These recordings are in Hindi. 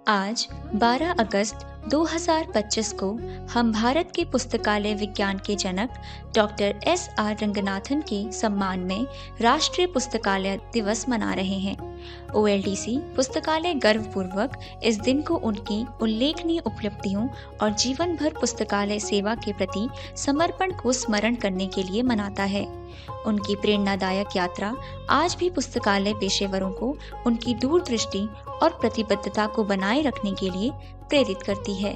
आज 12 अगस्त 2025 को हम भारत के पुस्तकालय विज्ञान के जनक डॉक्टर एस.आर. रंगनाथन के सम्मान में राष्ट्रीय पुस्तकालय दिवस मना रहे हैं। OLDC पुस्तकालय गर्वपूर्वक इस दिन को उनकी उल्लेखनीय उपलब्धियों और जीवन भर पुस्तकालय सेवा के प्रति समर्पण को स्मरण करने के लिए मनाता है। उनकी प्रेरणादायक यात्रा आज भी पुस्तकालय पेशेवरों को उनकी दूरदृष्टि और प्रतिबद्धता को बनाए रखने के लिए प्रेरित करती है।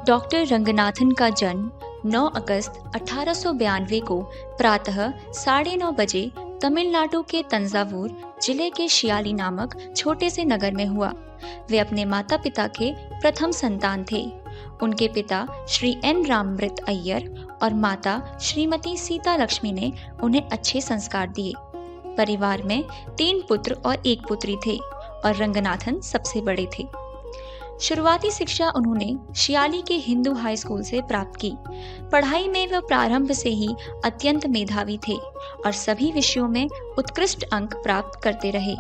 डॉक्टर रंगनाथन का जन्म 9 अगस्त 1892 को प्रातः 9:30 बजे तमिलनाडु के तंजावुर जिले के शियाली नामक छोटे से नगर में हुआ। वे अपने माता पिता के प्रथम संतान थे। उनके पिता श्री N. राममृत अय्यर और माता श्रीमती सीता लक्ष्मी ने उन्हें अच्छे संस्कार दिए। परिवार में 3 पुत्र और 1 पुत्री थे और रंगनाथन सबसे बड़े थे। शुरुआती शिक्षा उन्होंने शियाली के हिंदू हाई स्कूल से प्राप्त की। पढ़ाई में वह प्रारंभ से ही अत्यंत मेधावी थे और सभी विषयों में उत्कृष्ट अंक प्राप्त करते रहे।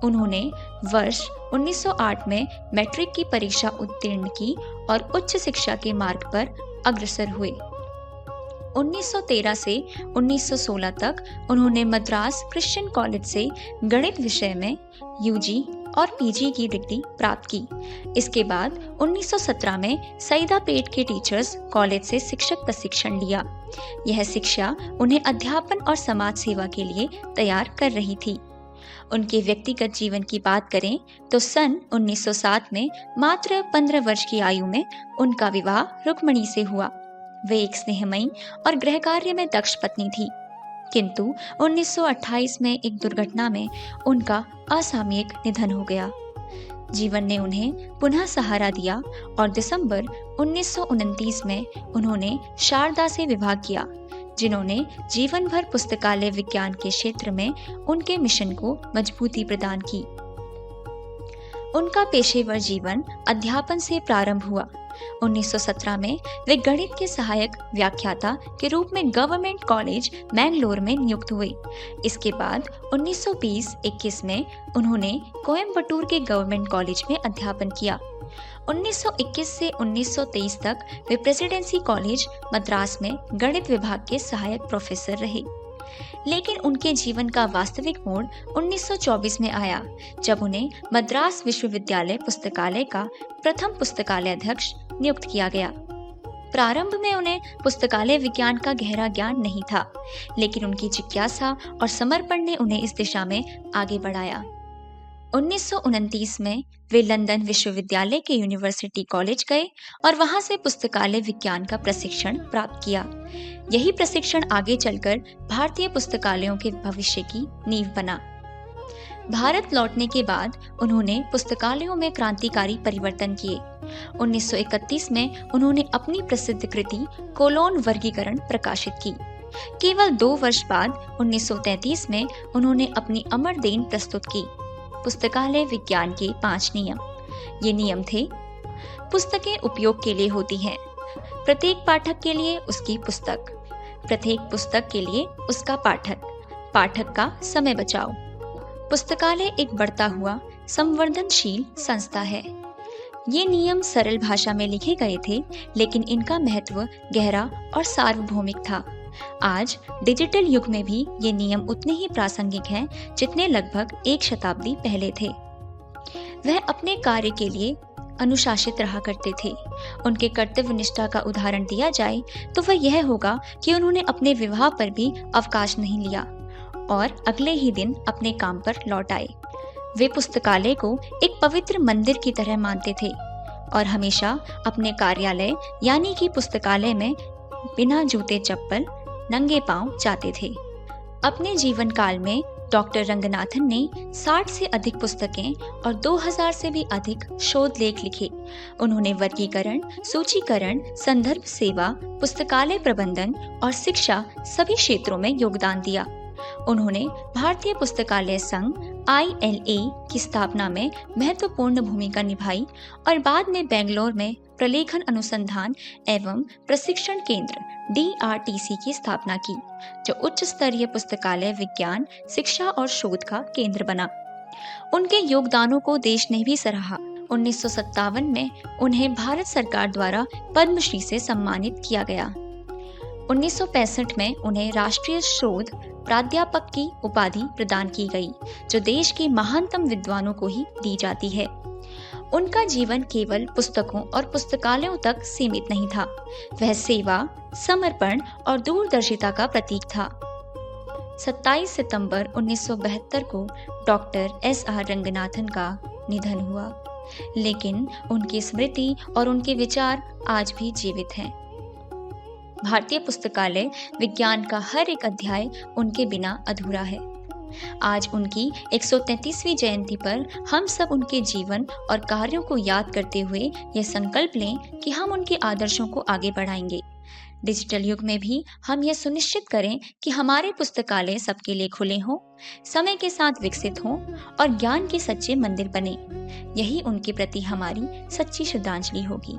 उन्होंने वर्ष 1908 में मैट्रिक की परीक्षा उत्तीर्ण की और उच्च शिक्षा के मार्ग पर अग्रसर हुए। 1913 से 1916 तक उन्होंने मद्रास क्रिश्चियन कॉलेज से गणित विषय में UG और PG की डिग्री प्राप्त की। इसके बाद 1917 में सईदापेट के टीचर्स कॉलेज से शिक्षक प्रशिक्षण लिया। यह शिक्षा उन्हें अध्यापन और समाज सेवा के लिए तैयार कर रही थी। उनके व्यक्तिगत जीवन की बात करें तो सन 1907 में मात्र 15 वर्ष की आयु में उनका विवाह रुक्मणी से हुआ। वे एक स्नेहमयी और गृह कार्य में दक्ष पत्नी थी, किंतु 1928 में एक दुर्घटना में उनका असामयिक निधन हो गया। जीवन ने उन्हें पुनः सहारा दिया और दिसंबर 1929 में उन्होंने शारदा से विवाह किया, जिन्होंने जीवन भर पुस्तकालय विज्ञान के क्षेत्र में उनके मिशन को मजबूती प्रदान की। उनका पेशेवर जीवन अध्यापन से प्रारंभ हुआ। 1917 में वे गणित के सहायक व्याख्याता के रूप में गवर्नमेंट कॉलेज मैंगलोर में नियुक्त हुए। इसके बाद 1920-21 में उन्होंने कोयम्बटूर के गवर्नमेंट कॉलेज में अध्यापन किया। 1921 से 1923 तक वे प्रेसिडेंसी कॉलेज मद्रास में गणित विभाग के सहायक प्रोफेसर रहे। लेकिन उनके जीवन का वास्तविक मोड़ 1924 में आया, जब उन्हें मद्रास विश्वविद्यालय पुस्तकालय का प्रथम पुस्तकालय अध्यक्ष नियुक्त किया गया। प्रारंभ में उन्हें पुस्तकालय विज्ञान का गहरा ज्ञान नहीं था, लेकिन उनकी जिज्ञासा और समर्पण ने उन्हें इस दिशा में आगे बढ़ाया। 1929 में वे लंदन विश्वविद्यालय के यूनिवर्सिटी कॉलेज गए और वहां से पुस्तकालय विज्ञान का प्रशिक्षण प्राप्त किया। यही प्रशिक्षण आगे चलकर भारतीय पुस्तकालयों के भविष्य की नींव बना। भारत लौटने के बाद उन्होंने पुस्तकालयों में क्रांतिकारी परिवर्तन किए। 1931 में उन्होंने अपनी प्रसिद्ध कृति कोलोन वर्गीकरण प्रकाशित की। केवल 2 वर्ष बाद 1933 में उन्होंने अपनी अमर देन प्रस्तुत की, पुस्तकालय विज्ञान के 5 नियम। ये नियम थे: पुस्तकें उपयोग के लिए होती हैं, प्रत्येक पाठक के लिए उसकी पुस्तक, प्रत्येक पुस्तक के लिए उसका पाठक, पाठक का समय बचाओ, पुस्तकालय एक बढ़ता हुआ संवर्धनशील संस्था है। ये नियम सरल भाषा में लिखे गए थे, लेकिन इनका महत्व गहरा और सार्वभौमिक था। आज डिजिटल युग में भी ये नियम उतने ही प्रासंगिक हैं जितने लगभग 1 शताब्दी पहले थे। वह अपने कार्य के लिए अनुशासित रहा करते थे। उनके कर्तव्य निष्ठा का उदाहरण दिया जाए तो वह यह होगा कि उन्होंने अपने विवाह पर भी अवकाश नहीं लिया और अगले ही दिन अपने काम पर लौट आए। वे पुस्तकालय को एक पवित्र मंदिर की तरह मानते थे और हमेशा अपने कार्यालय यानी कि पुस्तकालय में बिना जूते चप्पल नंगे पांव जाते थे। अपने जीवन काल में डॉक्टर रंगनाथन ने 60 से अधिक पुस्तकें और 2000 से भी अधिक शोध लेख लिखे। उन्होंने वर्गीकरण, सूचीकरण, संदर्भ सेवा, पुस्तकालय प्रबंधन और शिक्षा सभी क्षेत्रों में योगदान दिया। उन्होंने भारतीय पुस्तकालय संघ ILA की स्थापना में महत्वपूर्ण भूमिका निभाई और बाद में बेंगलोर में प्रलेखन अनुसंधान एवं प्रशिक्षण केंद्र DRTC की स्थापना की, जो उच्च स्तरीय पुस्तकालय विज्ञान, शिक्षा और शोध का केंद्र बना। उनके योगदानों को देश ने भी सराहा 1957 में उन्हें भारत सरकार द्वारा पद्मश्री से सम्मानित किया गया। 1965 में उन्हें राष्ट्रीय शोध प्राध्यापक की उपाधि प्रदान की गई, जो देश के महानतम विद्वानों को ही दी जाती है। उनका जीवन केवल पुस्तकों और पुस्तकालयों तक सीमित नहीं था, वह सेवा, समर्पण और दूरदर्शिता का प्रतीक था। 27 सितंबर 1972 को डॉक्टर S.R. रंगनाथन का निधन हुआ, लेकिन उनकी स्मृति और उनके विचार आज भी जीवित हैं। भारतीय पुस्तकालय विज्ञान का हर एक अध्याय उनके बिना अधूरा है। आज उनकी 133वीं जयंती पर हम सब उनके जीवन और कार्यों को याद करते हुए यह संकल्प लें कि हम उनके आदर्शों को आगे बढ़ाएंगे। डिजिटल युग में भी हम यह सुनिश्चित करें कि हमारे पुस्तकालय सबके लिए खुले हों, समय के साथ विकसित हों और ज्ञान के सच्चे मंदिर बने। यही उनके प्रति हमारी सच्ची श्रद्धांजलि होगी।